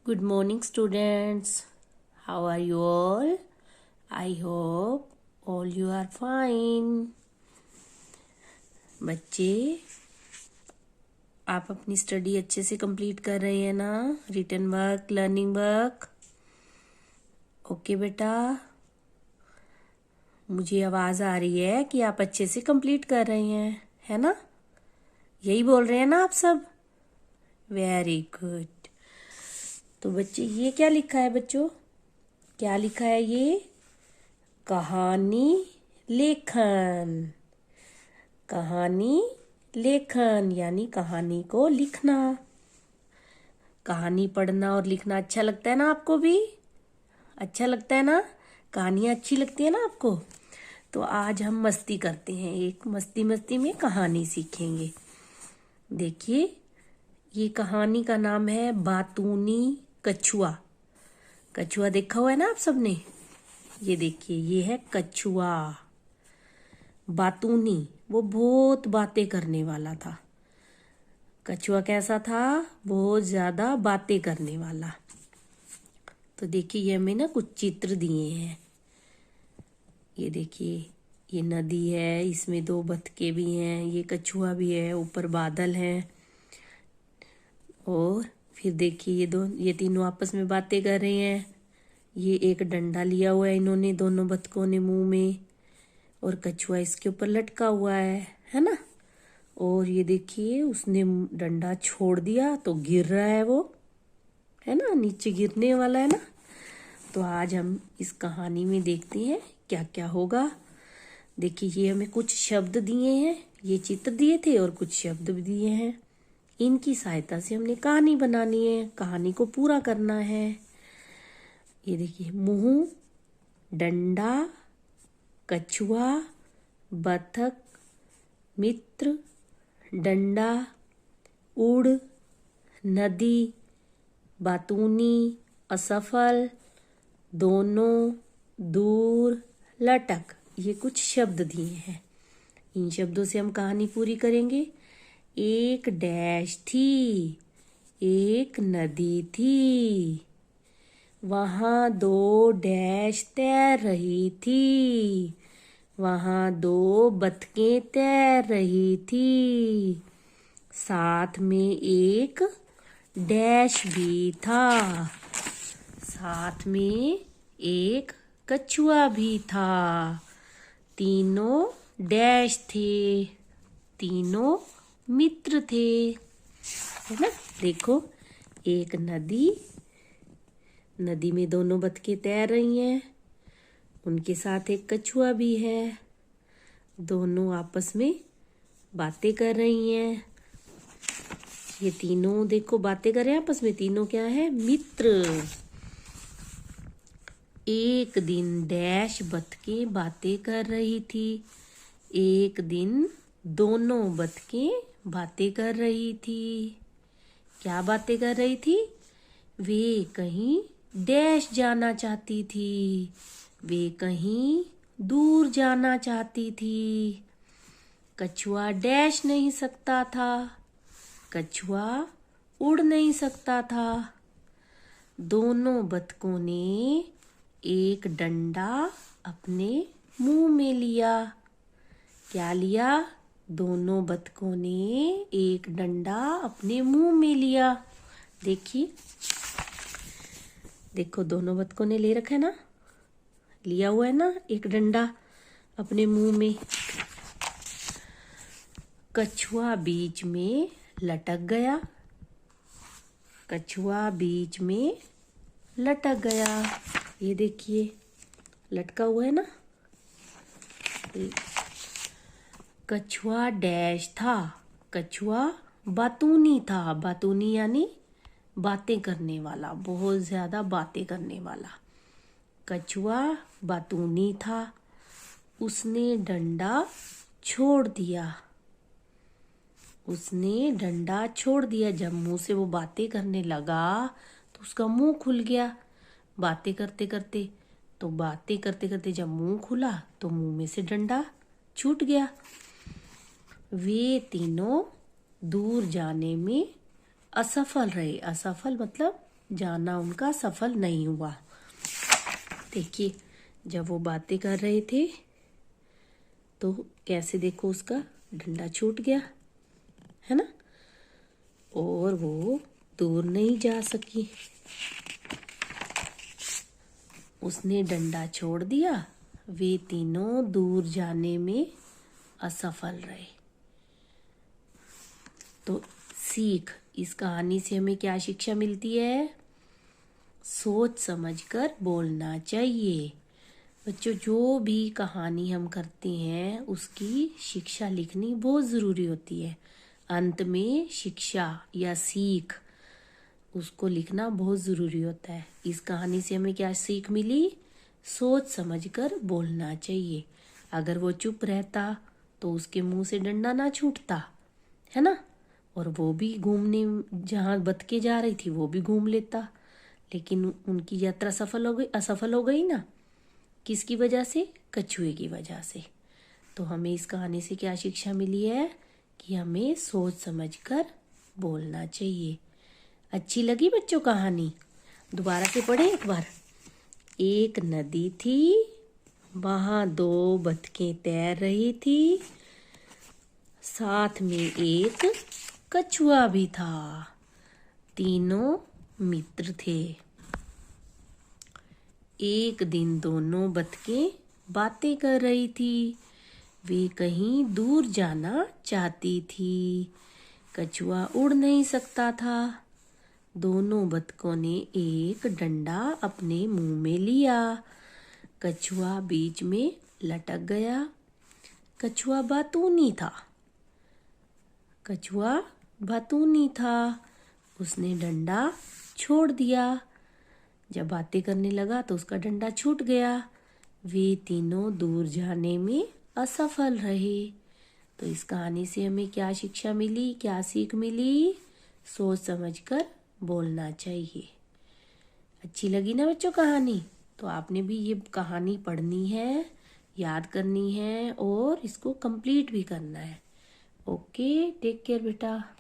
Good morning, students. How are you all? I hope all you are fine. बच्चे, आप अपनी study अच्छे से कंप्लीट कर रहे हैं ना? Written work, learning work. Okay बेटा, मुझे आवाज़ आ रही है कि आप अच्छे से कंप्लीट कर रहे हैं, है ना? यही बोल रहे हैं ना आप सब? Very good. तो बच्चे, ये क्या लिखा है बच्चों? क्या लिखा है ये? कहानी लेखन। कहानी लेखन यानी कहानी को लिखना। कहानी पढ़ना और लिखना अच्छा लगता है ना आपको भी? अच्छा लगता है ना? कहानियाँ अच्छी लगती है ना आपको? तो आज हम मस्ती करते हैं, एक मस्ती मस्ती में कहानी सीखेंगे। देखिए, ये कहानी का नाम है बातूनी कछुआ। कछुआ देखा हुआ है ना आप सबने? ये देखिए, ये है कछुआ। बातूनी, वो बहुत बातें करने वाला था। कछुआ कैसा था? बहुत ज्यादा बातें करने वाला। तो देखिए, ये हमें ना कुछ चित्र दिए हैं। ये देखिए, ये नदी है, इसमें दो बतखे भी हैं, ये कछुआ भी है, ऊपर बादल हैं। और फिर देखिए, ये तीनों आपस में बातें कर रहे हैं। ये एक डंडा लिया हुआ है इन्होंने, दोनों बतखों ने मुंह में, और कछुआ इसके ऊपर लटका हुआ है ना? और ये देखिए, उसने डंडा छोड़ दिया तो गिर रहा है वो, है ना? नीचे गिरने वाला है ना? तो आज हम इस कहानी में देखते हैं क्या क्या होगा। देखिए, ये हमें कुछ शब्द दिए हैं, ये चित्र दिए थे और कुछ शब्द भी दिए हैं। इनकी सहायता से हमने कहानी बनानी है, कहानी को पूरा करना है। ये देखिए, मुंह, डंडा, कछुआ, बतख, मित्र, डंडा, उड़, नदी, बातूनी, असफल, दोनों, दूर, लटक, ये कुछ शब्द दिए हैं। इन शब्दों से हम कहानी पूरी करेंगे। एक डैश थी, एक नदी थी, वहां दो डैश तैर रही थी, वहां दो बतखें तैर रही थी, साथ में एक डैश भी था, साथ में एक कछुआ भी था। तीनों डैश थे, तीनों मित्र थे, है ना? देखो, एक नदी, नदी में दोनों बतखें तैर रही हैं, उनके साथ एक कछुआ भी है, दोनों आपस में बातें कर रही हैं। ये तीनों देखो बातें कर रहे हैं आपस में, तीनों क्या है? मित्र। एक दिन डैश बतखें बातें कर रही थी। एक दिन दोनों बतखें बातें कर रही थी। क्या बातें कर रही थी? वे कहीं डैश जाना चाहती थी, वे कहीं दूर जाना चाहती थी। कछुआ डैश नहीं सकता था, कछुआ उड़ नहीं सकता था। दोनों बतखों ने एक डंडा अपने मुंह में लिया। क्या लिया? दोनों बतखों ने एक डंडा अपने मुंह में लिया। देखिए, देखो, दोनों बतखों ने ले रखा है ना, लिया हुआ है ना एक डंडा अपने मुंह में। कछुआ बीच में लटक गया, कछुआ बीच में लटक गया। ये देखिए, लटका हुआ है ना। कछुआ डैश था, कछुआ बातूनी था। बातूनी यानी बातें करने वाला, बहुत ज्यादा बातें करने वाला। कछुआ बातूनी था, उसने डंडा छोड़ दिया, उसने डंडा छोड़ दिया। जब मुंह से वो बातें करने लगा तो उसका मुंह खुल गया बातें करते करते। तो बातें करते करते जब मुंह खुला तो मुंह में से डंडा छूट गया। वे तीनों दूर जाने में असफल रहे। असफल मतलब जाना उनका सफल नहीं हुआ। देखिए, जब वो बातें कर रहे थे तो कैसे देखो उसका डंडा छूट गया, है ना, और वो दूर नहीं जा सकी। उसने डंडा छोड़ दिया, वे तीनों दूर जाने में असफल रहे। तो सीख, इस कहानी से हमें क्या शिक्षा मिलती है? सोच समझकर बोलना चाहिए। बच्चों, जो भी कहानी हम करते हैं उसकी शिक्षा लिखनी बहुत ज़रूरी होती है। अंत में शिक्षा या सीख उसको लिखना बहुत ज़रूरी होता है। इस कहानी से हमें क्या सीख मिली? सोच समझकर बोलना चाहिए। अगर वो चुप रहता तो उसके मुंह से डंडा ना छूटता, है ना, और वो भी घूमने, जहाँ बतके जा रही थी वो भी घूम लेता। लेकिन उनकी यात्रा असफल हो गई ना। किसकी वजह से? कछुए की वजह से। तो हमें इस कहानी से क्या शिक्षा मिली है? कि हमें सोच समझकर बोलना चाहिए। अच्छी लगी बच्चों कहानी? दोबारा से पढ़े एक बार। एक नदी थी, वहां 2 बतखें तैर रही थी, साथ में एक कछुआ भी था। तीनों मित्र थे। एक दिन दोनों बतखें बातें कर रही थी। वे कहीं दूर जाना चाहती थी। कछुआ उड़ नहीं सकता था। दोनों बतखों ने एक डंडा अपने मुंह में लिया। कछुआ बीच में लटक गया। कछुआ बातूनी था। उसने डंडा छोड़ दिया। जब बातें करने लगा तो उसका डंडा छूट गया। वे तीनों दूर जाने में असफल रहे। तो इस कहानी से हमें क्या शिक्षा मिली, क्या सीख मिली? सोच समझकर बोलना चाहिए। अच्छी लगी ना बच्चों कहानी? तो आपने भी ये कहानी पढ़नी है, याद करनी है और इसको कंप्लीट भी करना है। ओके, टेक केयर बेटा।